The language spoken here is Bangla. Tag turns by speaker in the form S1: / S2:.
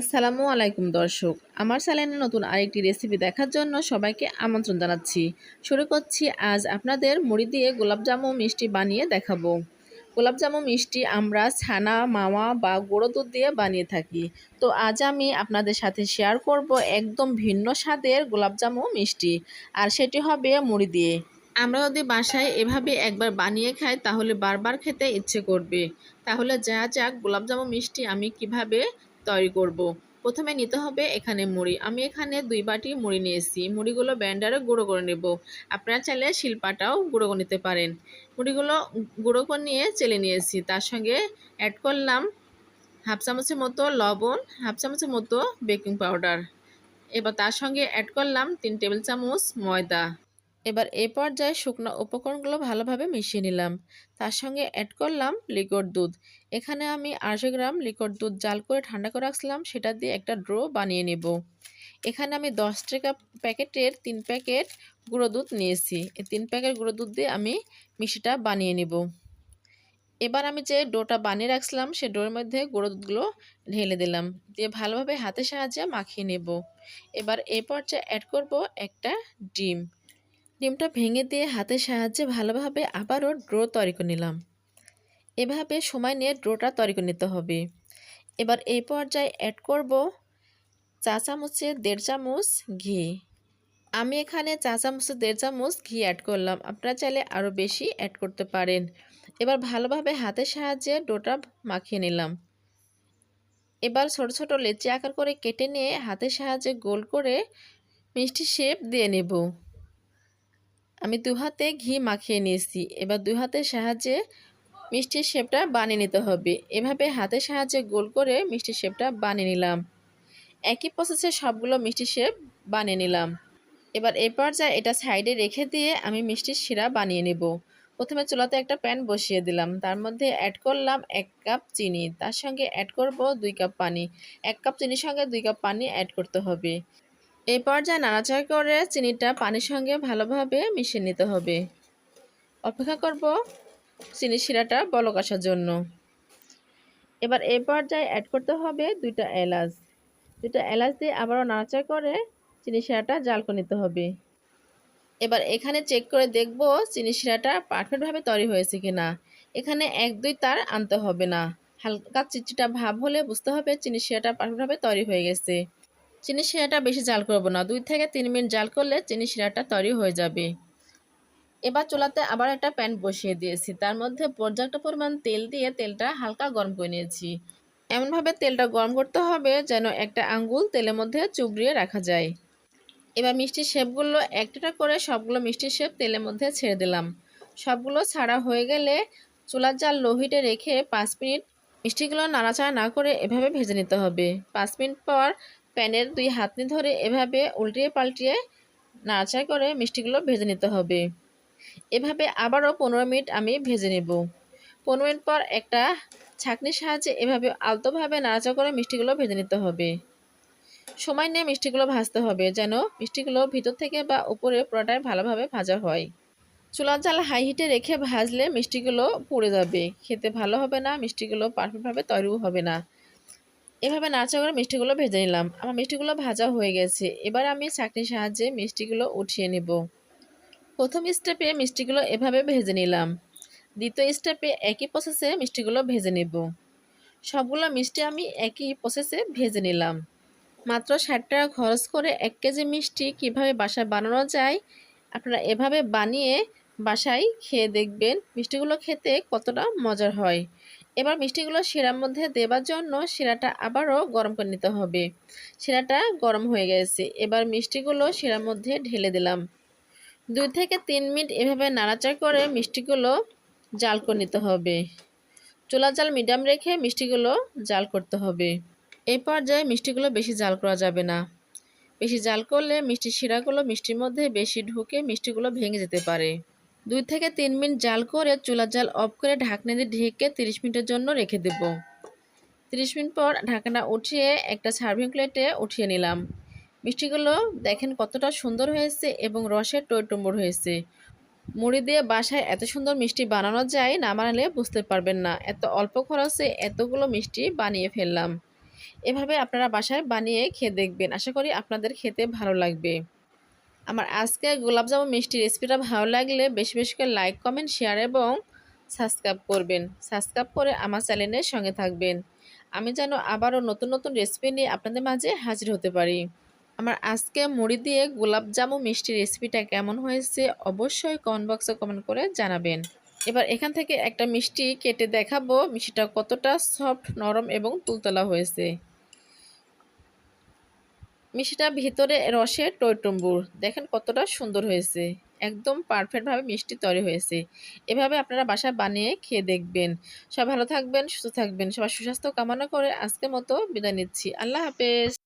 S1: আসসালামু আলাইকুম দর্শক, আমার চ্যানেলে নতুন আরেকটি রেসিপি দেখার জন্য সবাইকে আমন্ত্রণ জানাচ্ছি। শুরু করছি আজ আপনাদের মুড়ি দিয়ে গোলাপজামু মিষ্টি বানিয়ে দেখাবো। গোলাপজামু মিষ্টি আমরা ছানা, মাওয়া বা গুঁড়ো দুধ দিয়ে বানিয়ে থাকি। তো আজ আমি আপনাদের সাথে শেয়ার করব একদম ভিন্ন স্বাদের গোলাপজামু মিষ্টি, আর সেটি হবে মুড়ি দিয়ে। আমরা যদি বাসায় এভাবে একবার বানিয়ে খাই তাহলে বারবার খেতে ইচ্ছে করবে। তাহলে যা যাক গোলাপজামু মিষ্টি আমি কিভাবে তৈরি করব। প্রথমে নিতে হবে এখানে মুড়ি। আমি এখানে 2 বাটি মুড়ি নিয়েছি। মুড়িগুলো ব্লেন্ডারে গুঁড়ো করে নেব। আপনারা চাইলে শিলপাটাও গুঁড়ো করে নিতে পারেন। মুড়িগুলো গুঁড়ো করে নিয়ে চেলে নিয়েছি। তার সঙ্গে অ্যাড করলাম হাফ চামচের মতো লবণ, হাফ চামচের মতো বেকিং পাউডার। এবার তার সঙ্গে অ্যাড করলাম 3 টেবিল চামচ ময়দা। এবার এই পর্যায়ে শুকনো উপকরণগুলো ভালোভাবে মিশিয়ে নিলাম। তার সঙ্গে অ্যাড করলাম লিকুইড দুধ। এখানে আমি 250 গ্রাম লিকুইড দুধ জাল করে ঠান্ডা করে রাখছিলাম, সেটা দিয়ে একটা ড্রো বানিয়ে নেব। এখানে আমি 10 টাকা প্যাকেটের 3 প্যাকেট গুঁড়ো দুধ নিয়েছি। এই 3 প্যাকেট গুঁড়ো দুধ দিয়ে আমি মিষ্টিটা বানিয়ে নেব। এবার আমি যে ডোটা বানিয়ে রাখছিলাম সেই ডোর মধ্যে গুঁড়ো দুধগুলো ঢেলে দিলাম, দিয়ে ভালোভাবে হাতের সাহায্যে মাখিয়ে নেব। এবার এই পর্যায়ে অ্যাড করব একটা ডিম। ডিমটা ভেঙে দিয়ে হাতের সাহায্যে ভালোভাবে আবারও ড্রো তৈরি করে নিলাম। এভাবে সময় নিয়ে ড্রোটা তৈরি করে নিতে হবে। এবার এই পর্যায়ে অ্যাড করব চা চামচের 1.5 চামচ ঘি। আমি এখানে চা চামচের 1.5 চামচ ঘি অ্যাড করলাম, আপনারা চাইলে আরও বেশি অ্যাড করতে পারেন। এবার ভালোভাবে হাতের সাহায্যে ডোটা মাখিয়ে নিলাম। এবার ছোট ছোট লেচি আকার করে কেটে নিয়ে হাতের সাহায্যে গোল করে মিষ্টি শেপ দিয়ে নেব। আমি 2 হাতে ঘি মাখিয়ে নিয়েছি। এবার 2 হাতের সাহায্যে মিষ্টির শেপটা বানিয়ে নিতে হবে। এভাবে হাতের সাহায্যে গোল করে মিষ্টির শেপটা বানিয়ে নিলাম। একই প্রসেসে সবগুলো মিষ্টির শেপ বানিয়ে নিলাম। এবার এই পর্যায়ে এটা সাইডে রেখে দিয়ে আমি মিষ্টির শিরা বানিয়ে নেব। প্রথমে চুলাতে একটা প্যান বসিয়ে দিলাম, তার মধ্যে অ্যাড করলাম 1 কাপ চিনি, তার সঙ্গে অ্যাড করব 2 কাপ পানি। 1 কাপ চিনির সঙ্গে 2 কাপ পানি অ্যাড করতে হবে। এই পর্যায়ে নাড়াচাড়া করে চিনিটা পানির সঙ্গে ভালোভাবে মিশিয়ে নিতে হবে। অপেক্ষা করব চিনির শিরাটা বলক আসার জন্য। এবার এই পর্যায়ে অ্যাড করতে হবে 2টা এলাচ। 2টা এলাচ দিয়ে আবারও নাড়াচাড়া করে চিনির শিরাটা জাল করে নিতে হবে। এবার এখানে চেক করে দেখব চিনির শিরাটা পারফেক্টভাবে তৈরি হয়েছে কিনা। এখানে 1-2 তার আনতে হবে না, হালকা চিটচিটা ভাব হলে বুঝতে হবে চিনির শিরাটা পারফেক্টভাবে তৈরি হয়ে গেছে। চিনির শিরাটা বেশি জাল করব না, 2 থেকে 3 মিনিট জাল করলে চিনির শিরাটা তৈরি হয়ে যাবে। এবার চুলাতে আবার একটা প্যান বসিয়ে দিয়েছি, তার মধ্যে পর্যাপ্ত পরিমাণ তেল দিয়ে তেলটা হালকা গরম করে নিয়েছি। এমনভাবে তেলটা গরম করতে হবে যেন একটা আঙ্গুল তেলের মধ্যে চুবড়িয়ে রাখা যায়। এবার মিষ্টির শেপগুলো একটা করে সবগুলো মিষ্টির শেপ তেলের মধ্যে ছেড়ে দিলাম। সবগুলো ছাড়া হয়ে গেলে চুলার জাল লো হিটে রেখে 5 মিনিট মিষ্টিগুলো নাড়াচাড়া না করে এভাবে ভেজে নিতে হবে। 5 মিনিট পর প্যানের 2 হাতনি ধরে এভাবে উল্টিয়ে পাল্টিয়ে নাড়াচাড়া করে মিষ্টিগুলো ভেজে নিতে হবে। এভাবে আবারও 15 মিনিট আমি ভেজে নেব। 15 মিনিট পর একটা ছাঁকনির সাহায্যে এভাবে আলতোভাবে নাড়াচাড়া করে মিষ্টিগুলো ভেজে নিতে হবে। সময় নিয়ে মিষ্টিগুলো ভাজতে হবে যেন মিষ্টিগুলো ভিতর থেকে বা উপরে পুরোটাই ভালোভাবে ভাজা হয়। চুলার জাল হাই হিটে রেখে ভাজলে মিষ্টিগুলো পুড়ে যাবে, খেতে ভালো হবে না, মিষ্টিগুলো পারফেক্টভাবে তৈরিও হবে না। এভাবে নাড়াচাড়া করে মিষ্টিগুলো ভেজে নিলাম। আমার মিষ্টিগুলো ভাজা হয়ে গেছে। এবার আমি ছাঁকনির সাহায্যে মিষ্টিগুলো উঠিয়ে নেব। প্রথম স্টেপে মিষ্টিগুলো এভাবে ভেজে নিলাম। দ্বিতীয় স্টেপে একই প্রসেসে মিষ্টিগুলো ভেজে নেব। সবগুলো মিষ্টি আমি একই প্রসেসে ভেজে নিলাম। মাত্র 60 টাকা খরচ করে 1 কেজি মিষ্টি কিভাবে বাসায় বানানো যায় আপনারা এভাবে বানিয়ে বাসায় খেয়ে দেখবেন মিষ্টিগুলো খেতে কতটা মজার হয়। এবার মিষ্টিগুলো শিরার মধ্যে দেবার জন্য শিরাটা আবারও গরম করে নিতে হবে। শিরাটা গরম হয়ে গেছে। এবার মিষ্টিগুলো শিরার মধ্যে ঢেলে দিলাম। 2 থেকে 3 মিনিট এভাবে নাড়াচাড়া করে মিষ্টিগুলো জাল করে নিতে হবে। চুলার জাল মিডিয়াম রেখে মিষ্টিগুলো জাল করতে হবে। এই পর্যায়ে মিষ্টিগুলো বেশি জাল করা যাবে না। বেশি জাল করলে মিষ্টির শিরাগুলো মিষ্টির মধ্যে বেশি ঢুকে মিষ্টিগুলো ভেঙে যেতে পারে। 2 থেকে 3 মিনিট জাল করে চুলার জাল অফ করে ঢাকনা দিয়ে ঢেকে 30 মিনিটের জন্য রেখে দেব। 30 মিনিট পর ঢাকনা উঠিয়ে একটা সার্ভিং প্লেটে উঠিয়ে নিলাম। মিষ্টিগুলো দেখেন কতটা সুন্দর হয়েছে এবং রসে টইটুম্বর হয়েছে। মুড়ি দিয়ে বাসায় এত সুন্দর মিষ্টি বানানো যায়, না বানালে বুঝতে পারবেন না। এত অল্প খরচে এতগুলো মিষ্টি বানিয়ে ফেললাম। এভাবে আপনারা বাসায় বানিয়ে খেয়ে দেখবেন, আশা করি আপনাদের খেতে ভালো লাগবে। আমার আজকের গোলাপজামুন মিষ্টি রেসিপিটা ভালো লাগলে বেশি বেশি করে লাইক, কমেন্ট, শেয়ার এবং সাবস্ক্রাইব করবেন। সাবস্ক্রাইব করে আমার চ্যানেলের সঙ্গে থাকবেন, আমি যেন আবারও নতুন নতুন রেসিপি নিয়ে আপনাদের মাঝে হাজির হতে পারি। আমার আজকে মুড়ি দিয়ে গোলাপজামুন মিষ্টি রেসিপিটা কেমন হয়েছে অবশ্যই কমেন্ট বক্সে কমেন্ট করে জানাবেন। এবার এখান থেকে একটা মিষ্টি কেটে দেখাবো মিষ্টিটা কতটা সফট, নরম এবং তুলতলা হয়েছে। মিষ্টিটা ভিতরে রসে টইটুম্বুর, দেখেন কতটা সুন্দর হয়েছে। একদম পারফেক্টভাবে মিষ্টি তৈরি হয়েছে। এভাবে আপনারা বাসায় বানিয়ে খেয়ে দেখবেন। সবাই ভালো থাকবেন, সুস্থ থাকবেন। সবার সুস্বাস্থ্য কামনা করে আজকের মতো বিদায় নিচ্ছি। আল্লাহ হাফেজ।